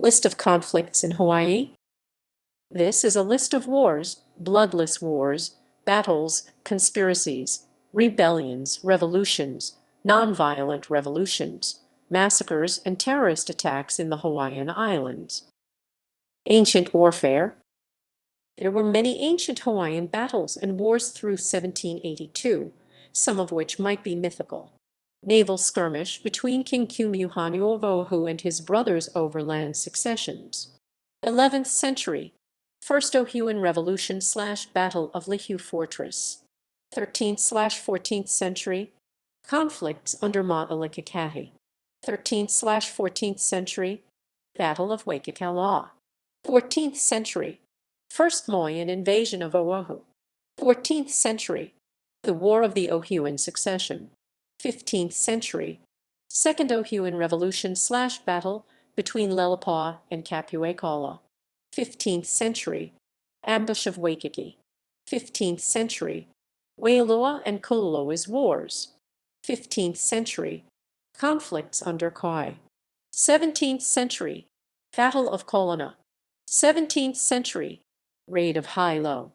List of conflicts in Hawaii. This is a list of wars, bloodless wars, battles, conspiracies, rebellions, revolutions, nonviolent revolutions, massacres, and terrorist attacks in the Hawaiian Islands. Ancient warfare. There were many ancient Hawaiian battles and wars through 1782, some of which might be mythical. Naval skirmish between King Kumuhanu of Oahu and his brothers over land successions. 11th century. First Ohuan Revolution / Battle of Lihu Fortress. 13th/14th century. Conflicts under Ma'alikakati. 13th/14th century. Battle of Waikikala. 14th century. First Moayan invasion of Oahu. 14th century. The War of the Ohuan Succession. 15th century. Second Ohuan Revolution / Battle between Lelepa'a and Kapuekala. 15th century. Ambush of Waikiki. 15th century. Waialua and Kululoa's Wars. 15th century. Conflicts under Kauai. 17th century. Battle of Kolana. 17th century. Raid of Hilo.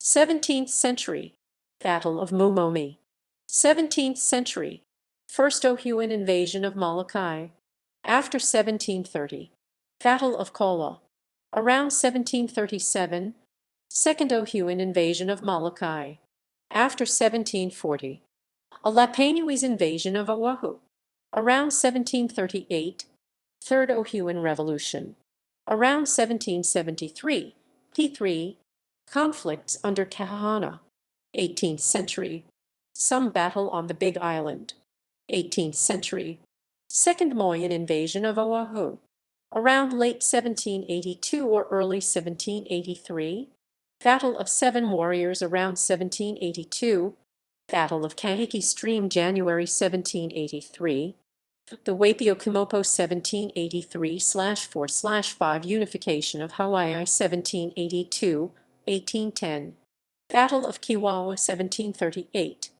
17th century. Battle of Mumomi. 17th century. First Ohuan invasion of Molokai. After 1730. Battle of Kola. Around 1737. Second Ohuan invasion of Molokai. After 1740. Alapaini's invasion of Oahu. Around 1738. Third Ohuan Revolution. Around 1773. P3. Conflicts under Kahahana. 18th century. Some battle on the Big Island. 18th century. Second Moayan invasion of Oahu. Around late 1782 or early 1783. Battle of Seven Warriors around 1782. Battle of Kahiki Stream January 1783. The Waipio-Kumopo 1783/4/5 Unification of Hawaii 1782, 1810. Battle of Kiwawa 1738.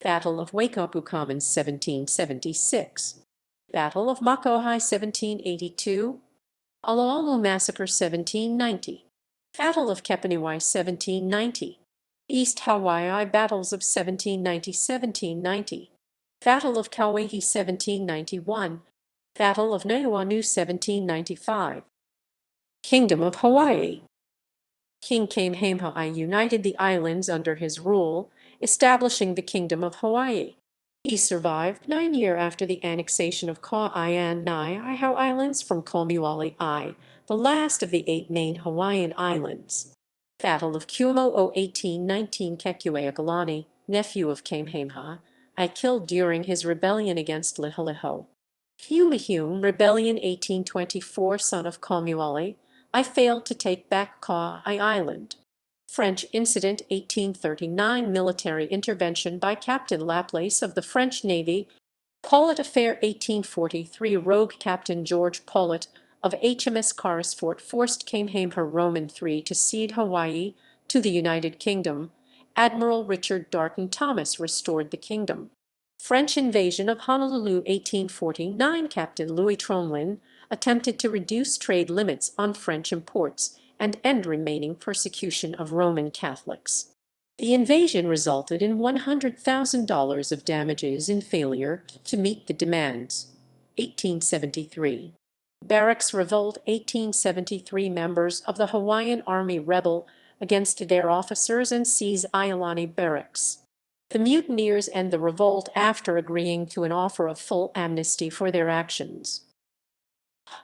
Battle of Waikopu Commons 1776. Battle of Makohai 1782. Aloalo Massacre 1790. Battle of Kepaniwai 1790. East Hawaii Battles of 1790–1790. Battle of Kauai'i 1791. Battle of Nuuanu 1795. Kingdom of Hawaii. King Kamehameha united the islands under his rule, establishing the Kingdom of Hawaii. He survived 9 years after the annexation of Kauai and Niihau Islands from Komuali I, the last of the 8 main Hawaiian islands. Battle of Kumo 1819. Kekueokalani, nephew of Kamehameha, killed during his rebellion against Liholiho. Humehume Rebellion 1824. Son of Komuali, I failed to take back Kauai Island. French Incident 1839. Military intervention by Captain Laplace of the French Navy. Paulet Affair 1843. Rogue Captain George Paulet of HMS Carrisford forced Kamehameha Roman III to cede Hawaii to the United Kingdom. Admiral Richard Darton Thomas restored the kingdom. French invasion of Honolulu 1849. Captain Louis Tromlin attempted to reduce trade limits on French imports and end remaining persecution of Roman Catholics. The invasion resulted in $100,000 of damages in failure to meet the demands. 1873. Barracks Revolt 1873. Members of the Hawaiian Army rebel against their officers and seize Iolani Barracks. The mutineers end the revolt after agreeing to an offer of full amnesty for their actions.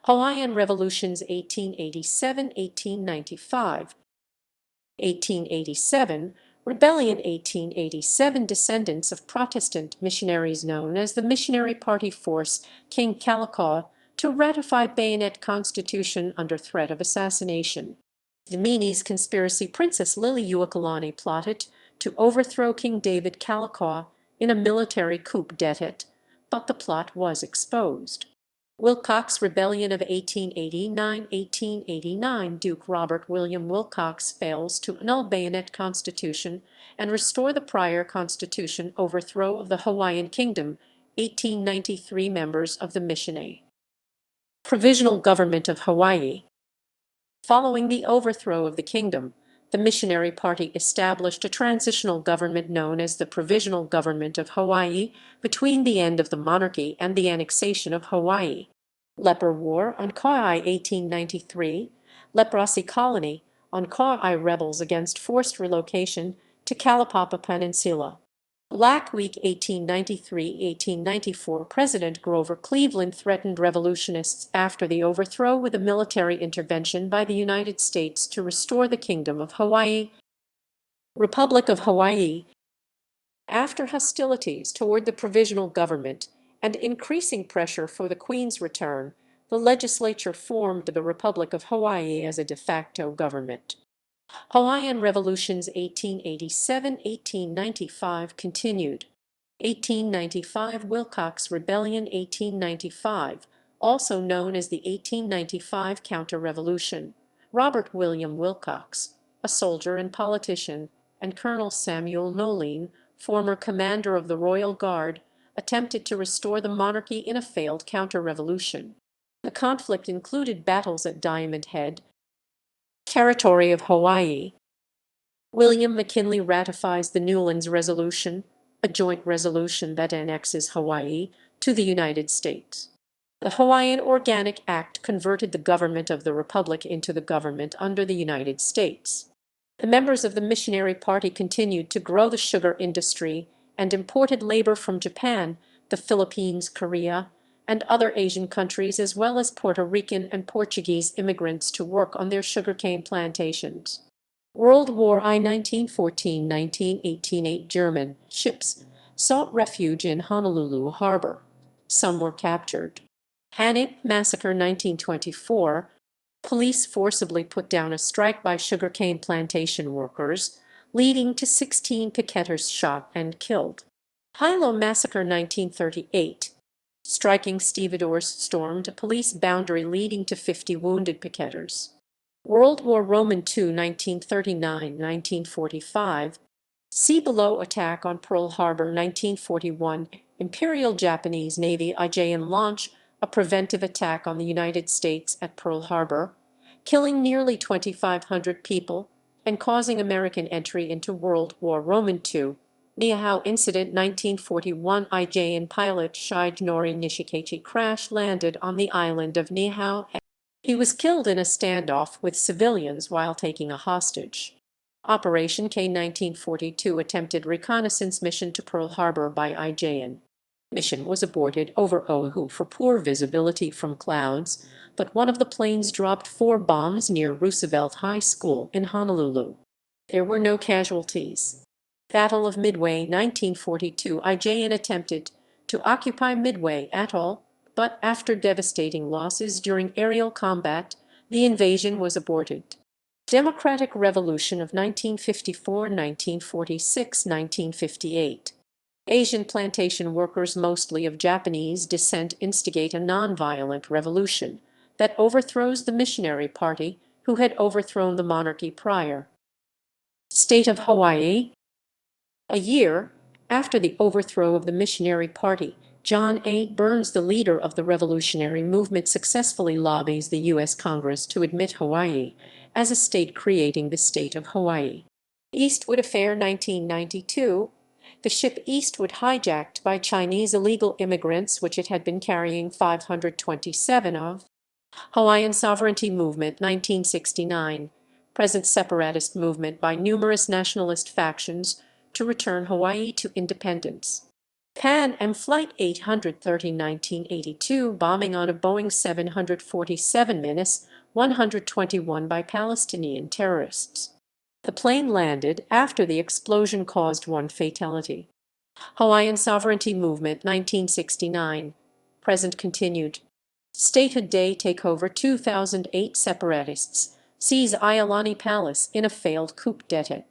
Hawaiian Revolutions 1887–1895. 1887. Rebellion 1887. Descendants of Protestant missionaries known as the Missionary Party force King Kalakaua to ratify Bayonet Constitution under threat of assassination. The Meanies conspiracy. Princess Liliuokalani plotted to overthrow King David Kalakaua in a military coup d'etat, but the plot was exposed. Wilcox Rebellion of 1889–1889. Duke Robert William Wilcox fails to annul Bayonet Constitution and restore the prior constitution. Overthrow of the Hawaiian Kingdom 1893. Members of the Missionary Provisional Government of Hawaii. Following the overthrow of the kingdom, the missionary party established a transitional government known as the Provisional Government of Hawaii between the end of the monarchy and the annexation of Hawaii. Leper War on Kauai 1893, Leprosy Colony on Kauai rebels against forced relocation to Kalapapa Peninsula. Black Week 1893–1894 President Grover Cleveland threatened revolutionists after the overthrow with a military intervention by the United States to restore the Kingdom of Hawaii. Republic of Hawaii. After hostilities toward the provisional government and increasing pressure for the Queen's return, the legislature formed the Republic of Hawaii as a de facto government. Hawaiian revolutions 1887–1895 continued. 1895 Wilcox Rebellion 1895, also known as the 1895 Counter-Revolution. Robert William Wilcox, a soldier and politician, and Colonel Samuel Noline, former commander of the Royal Guard, attempted to restore the monarchy in a failed counter-revolution. The conflict included battles at Diamond Head. Territory of Hawaii. William McKinley ratifies the Newlands Resolution, a joint resolution that annexes Hawaii to the United States. The Hawaiian Organic Act converted the government of the Republic into the government under the United States. The members of the missionary party continued to grow the sugar industry and imported labor from Japan, the Philippines, Korea, and other Asian countries, as well as Puerto Rican and Portuguese immigrants to work on their sugarcane plantations. World War I 1914–1918 8 German ships sought refuge in Honolulu harbor. Some were captured. Hanning Massacre 1924. Police forcibly put down a strike by sugarcane plantation workers, leading to 16 picketers shot and killed. Hilo Massacre 1938. Striking stevedores stormed a police boundary, leading to 50 wounded picketers. World War II 1939–1945. See below. Attack on Pearl Harbor 1941. Imperial Japanese Navy IJN launch a preventive attack on the United States at Pearl Harbor, killing nearly 2,500 people and causing American entry into World War II. Niihau Incident 1941. IJN pilot Shigenori Nishikechi crash-landed on the island of Niihau. He was killed in a standoff with civilians while taking a hostage. Operation K 1942 attempted reconnaissance mission to Pearl Harbor by IJN. Mission was aborted over Oahu for poor visibility from clouds, but one of the planes dropped 4 bombs near Roosevelt High School in Honolulu. There were no casualties. Battle of Midway 1942. IJN attempted to occupy Midway Atoll, but after devastating losses during aerial combat, the invasion was aborted. Democratic Revolution of 1954, 1946, 1958. Asian plantation workers, mostly of Japanese descent, instigate a nonviolent revolution that overthrows the missionary party, who had overthrown the monarchy prior. State of Hawaii. A year after the overthrow of the missionary party, John A. Burns, the leader of the revolutionary movement, successfully lobbies the U.S. Congress to admit Hawaii as a state, creating the state of Hawaii. Eastwood Affair 1992. The ship Eastwood, hijacked by Chinese illegal immigrants, which it had been carrying 527 of. Hawaiian Sovereignty Movement 1969. Present separatist movement by numerous nationalist factions to return Hawaii to independence. Pan Am Flight 830 1982, bombing on a Boeing 747-121 by Palestinian terrorists. The plane landed after the explosion caused 1 fatality. Hawaiian Sovereignty Movement 1969. Present continued. Statehood Day takeover 2008. Separatists seize Iolani Palace in a failed coup d'etat.